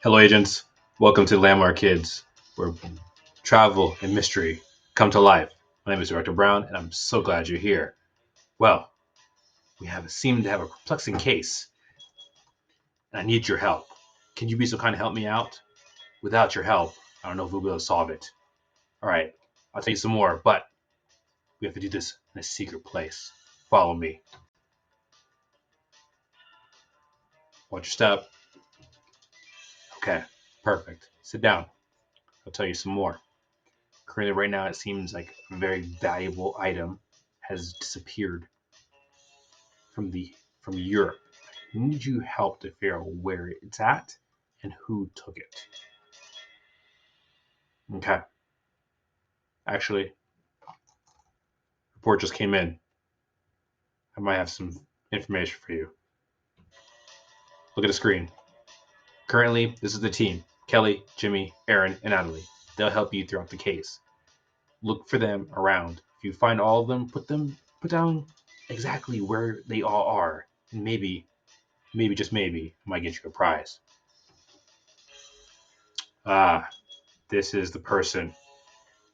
Hello, agents. Welcome to Landmark Kids, where travel and mystery come to life. My name is Director Brown, and I'm so glad you're here. Well, seem to have a perplexing case, and I need your help. Can you be so kind to help me out? Without your help, I don't know if we'll be able to solve it. All right, I'll tell you some more, but we have to do this in a secret place. Follow me. Watch your step. Okay, perfect. Sit down. I'll tell you some more. Currently, right now, it seems like a very valuable item has disappeared from the from Europe. I need you help to figure out where it's at and who took it. Okay. Actually, report just came in. I might have some information for you. Look at the screen. Currently, this is the team: Kelly, Jimmy, Aaron, and Natalie. They'll help you throughout the case. Look for them around. If you find all of them, put down exactly where they all are, and maybe just maybe, I might get you a prize. Ah, this is the person.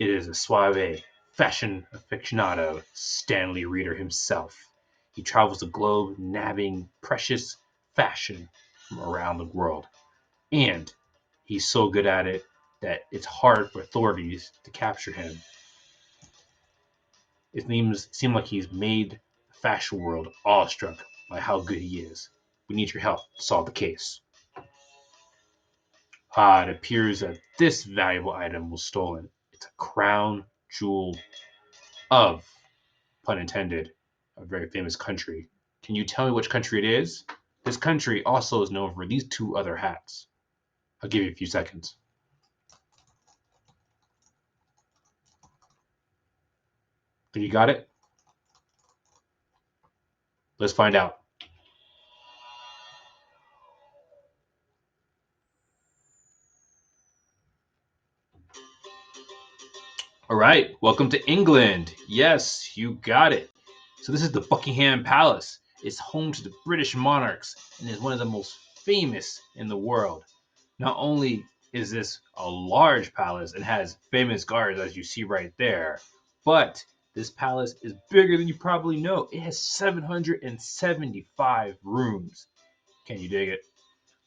It is a suave fashion aficionado, Stanley Reeder himself. He travels the globe nabbing precious fashion from around the world. And he's so good at it that it's hard for authorities to capture him. It seems like he's made the fashion world awestruck by how good he is. We need your help to solve the case. It appears that this valuable item was stolen. It's a crown jewel of, pun intended, a very famous country. Can you tell me which country it is? This country also is known for these two other hats. I'll give you a few seconds. Think you got it? Let's find out. All right, welcome to England. Yes, you got it. So this is the Buckingham Palace. It's home to the British monarchs and is one of the most famous in the world. Not only is this a large palace and has famous guards as you see right there, but this palace is bigger than you probably know. It has 775 rooms. Can you dig it?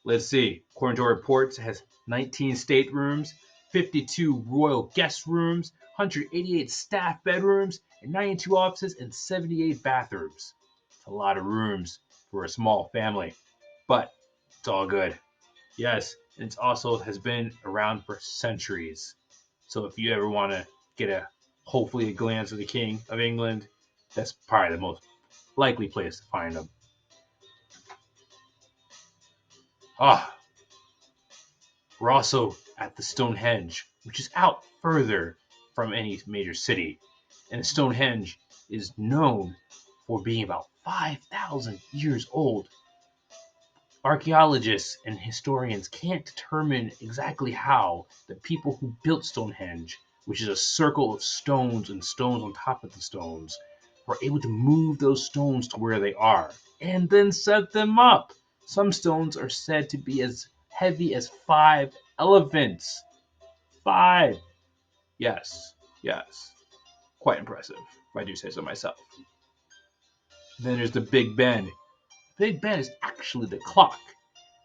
Let's see. According to reports, it has 19 staterooms, 52 royal guest rooms, 188 staff bedrooms, and 92 offices and 78 bathrooms. It's a lot of rooms for a small family, but it's all good. Yes, and it also has been around for centuries. So if you ever want to get hopefully a glance of the King of England, that's probably the most likely place to find him. Ah, we're also at the Stonehenge, which is out further from any major city. And Stonehenge is known for being about 5,000 years old. Archaeologists and historians can't determine exactly how the people who built Stonehenge, which is a circle of stones and stones on top of the stones, were able to move those stones to where they are and then set them up. Some stones are said to be as heavy as 5 elephants. Five! Yes, yes. Quite impressive, if I do say so myself. Then there's the Big Ben. Big Ben is actually the clock,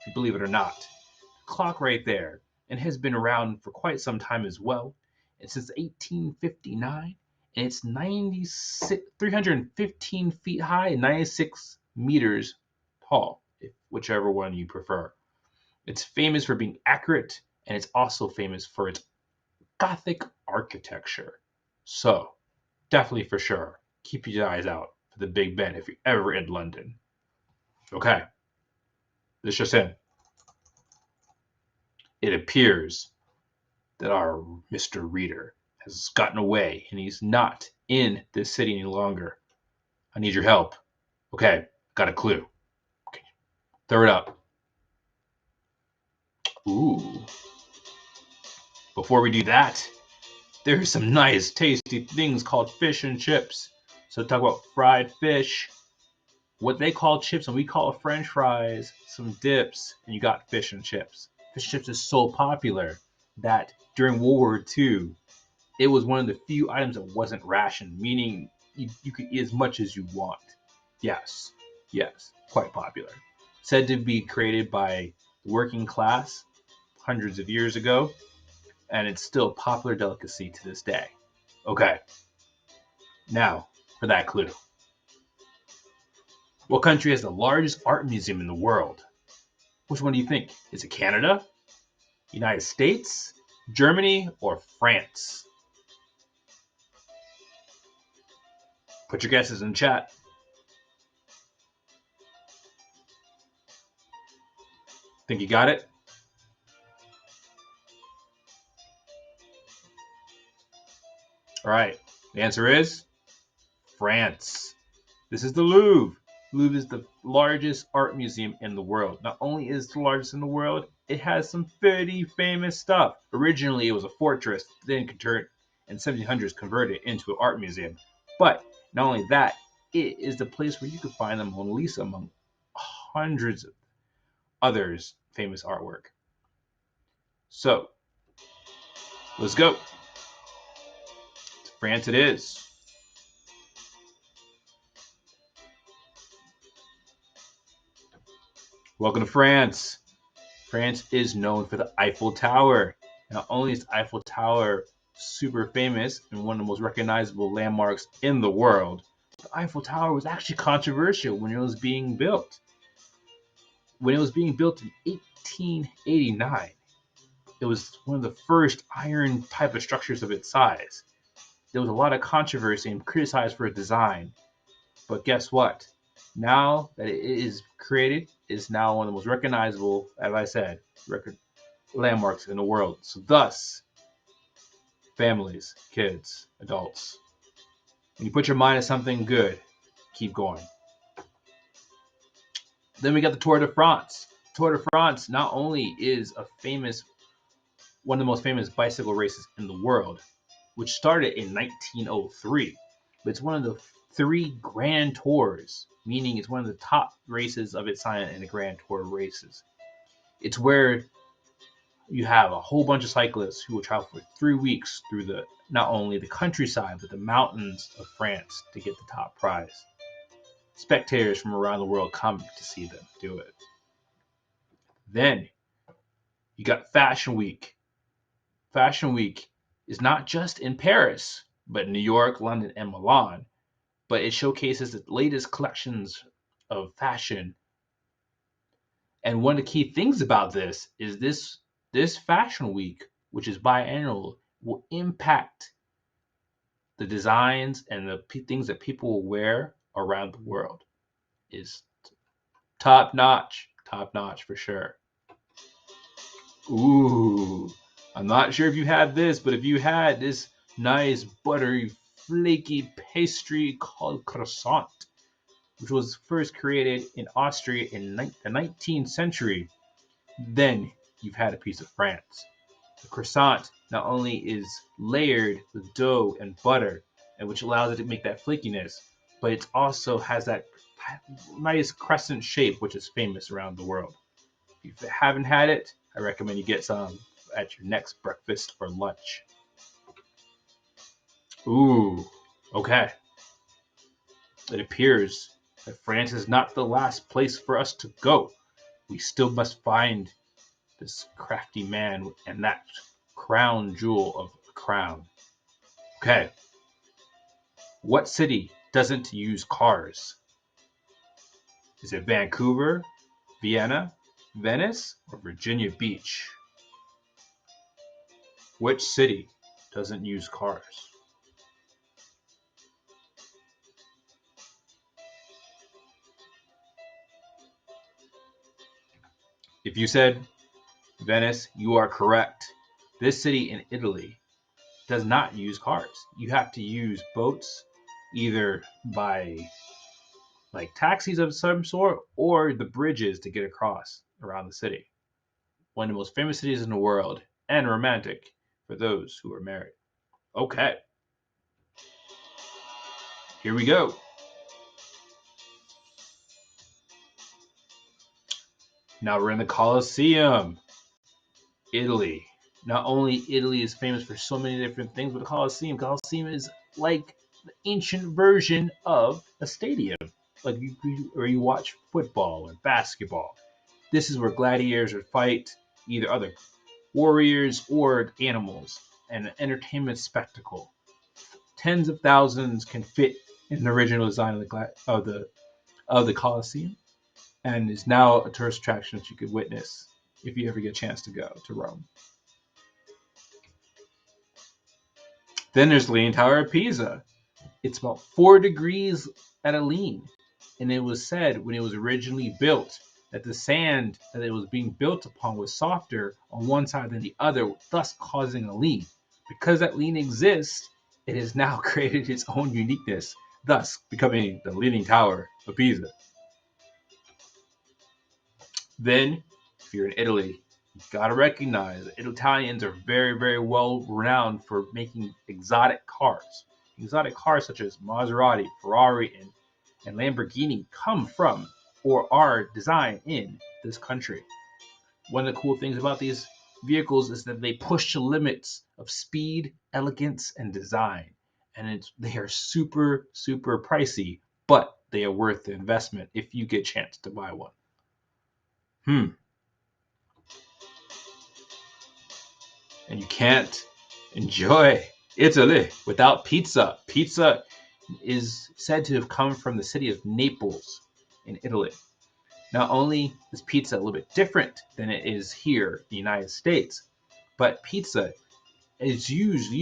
if you believe it or not. The clock right there, and has been around for quite some time as well. And since 1859, and it's 315 feet high and 96 meters tall, whichever one you prefer. It's famous for being accurate, and it's also famous for its Gothic architecture. So, definitely for sure, keep your eyes out for the Big Ben if you're ever in London. Okay, this just in. It appears that our Mr. Reeder has gotten away and he's not in this city any longer. I need your help. Okay, got a clue. Okay, throw it up. Ooh. Before we do that, there's some nice tasty things called fish and chips. So talk about fried fish, what they call chips and we call French fries, some dips, and you got fish and chips. Fish and chips is so popular that during World War II, it was one of the few items that wasn't rationed, meaning you could eat as much as you want. Yes, yes, quite popular. Said to be created by the working class hundreds of years ago, and it's still a popular delicacy to this day. Okay, now for that clue. What country has the largest art museum in the world? Which one do you think? Is it Canada, United States, Germany, or France? Put your guesses in the chat. Think you got it? All right. The answer is France. This is the Louvre. Louvre is the largest art museum in the world. Not only is it the largest in the world, it has some pretty famous stuff. Originally, it was a fortress, then in 1700s converted into an art museum. But not only that, it is the place where you can find the Mona Lisa among hundreds of others famous artwork. So, let's go. France it is. Welcome to France. France is known for the Eiffel Tower. Not only is the Eiffel Tower super famous and one of the most recognizable landmarks in the world, the Eiffel Tower was actually controversial when it was being built. When it was being built in 1889, it was one of the first iron type of structures of its size. There was a lot of controversy and criticized for its design. But guess what? Now that it is created, it's now one of the most recognizable, as I said, landmarks in the world. So thus, families, kids, adults, when you put your mind to something good, keep going. Then we got the Tour de France. Tour de France not only is one of the most famous bicycle races in the world, which started in 1903, but it's one of the 3 Grand Tours, meaning it's one of the top races of its kind in the Grand Tour races. It's where you have a whole bunch of cyclists who will travel for 3 weeks through not only the countryside, but the mountains of France to get the top prize. Spectators from around the world come to see them do it. Then you got Fashion Week. Fashion Week is not just in Paris, but in New York, London, and Milan. But it showcases the latest collections of fashion. And one of the key things about this is this Fashion Week, which is biannual, will impact the designs and the things that people will wear around the world. Is top notch for sure. Ooh, I'm not sure if you had this, but if you had this nice buttery flaky pastry called croissant, which was first created in Austria in the 19th century, then you've had a piece of France. The croissant not only is layered with dough and butter, and which allows it to make that flakiness, but it also has that nice crescent shape, which is famous around the world. If you haven't had it, I recommend you get some at your next breakfast or lunch. Ooh, okay. It appears that France is not the last place for us to go. We still must find this crafty man and that crown jewel of a crown. Okay. What city doesn't use cars? Is it Vancouver, Vienna, Venice, or Virginia Beach? Which city doesn't use cars? If you said Venice, you are correct. This city in Italy does not use cars. You have to use boats, either by like taxis of some sort or the bridges to get across around the city. One of the most famous cities in the world and romantic for those who are married. Okay. Here we go. Now we're in the Colosseum, Italy. Not only Italy is famous for so many different things, but the Colosseum is like the ancient version of a stadium, like where you watch football or basketball. This is where gladiators would fight either other warriors or animals, and an entertainment spectacle. Tens of thousands can fit in the original design of the Colosseum, and is now a tourist attraction that you could witness if you ever get a chance to go to Rome. Then there's the Leaning Tower of Pisa. It's about 4 degrees at a lean, and it was said when it was originally built that the sand that it was being built upon was softer on one side than the other, thus causing a lean. Because that lean exists, it has now created its own uniqueness, thus becoming the Leaning Tower of Pisa. Then, if you're in Italy, you gotta recognize that Italians are very, very well renowned for making exotic cars. Exotic cars such as Maserati, Ferrari, and Lamborghini come from or are designed in this country. One of the cool things about these vehicles is that they push the limits of speed, elegance, and design. And they are super, super pricey, but they are worth the investment if you get a chance to buy one. And you can't enjoy Italy without pizza. Pizza is said to have come from the city of Naples in Italy. Not only is pizza a little bit different than it is here in the United States, but pizza is used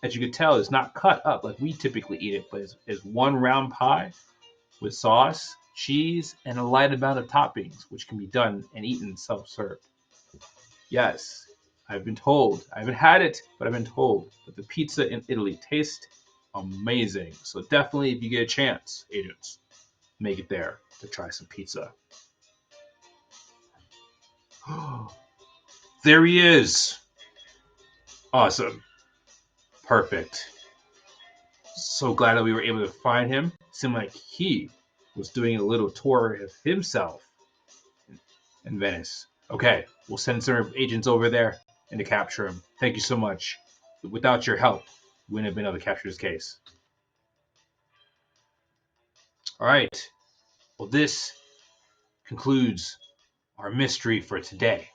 as you can tell, is not cut up like we typically eat it, but is one round pie with sauce, cheese, and a light amount of toppings, which can be done and eaten self-serve. Yes, I've been told. I haven't had it, but I've been told that the pizza in Italy tastes amazing. So definitely, if you get a chance, agents, make it there to try some pizza. There he is. Awesome. Perfect. So glad that we were able to find him. Seemed like he was doing a little tour of himself in Venice. Okay, we'll send some agents over there and to capture him. Thank you so much. Without your help, we wouldn't have been able to capture this case. All right. Well, this concludes our mystery for today.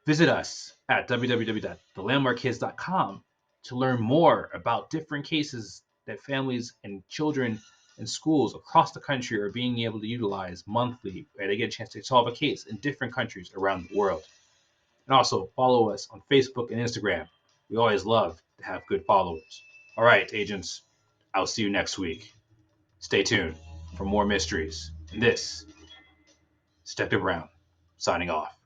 Visit us at www.thelandmarkkids.com to learn more about different cases that families and children and schools across the country are being able to utilize monthly, where they get a chance to solve a case in different countries around the world. And also follow us on Facebook and Instagram. We always love to have good followers. All right, agents, I'll see you next week. Stay tuned for more mysteries. And this is Detective Brown, signing off.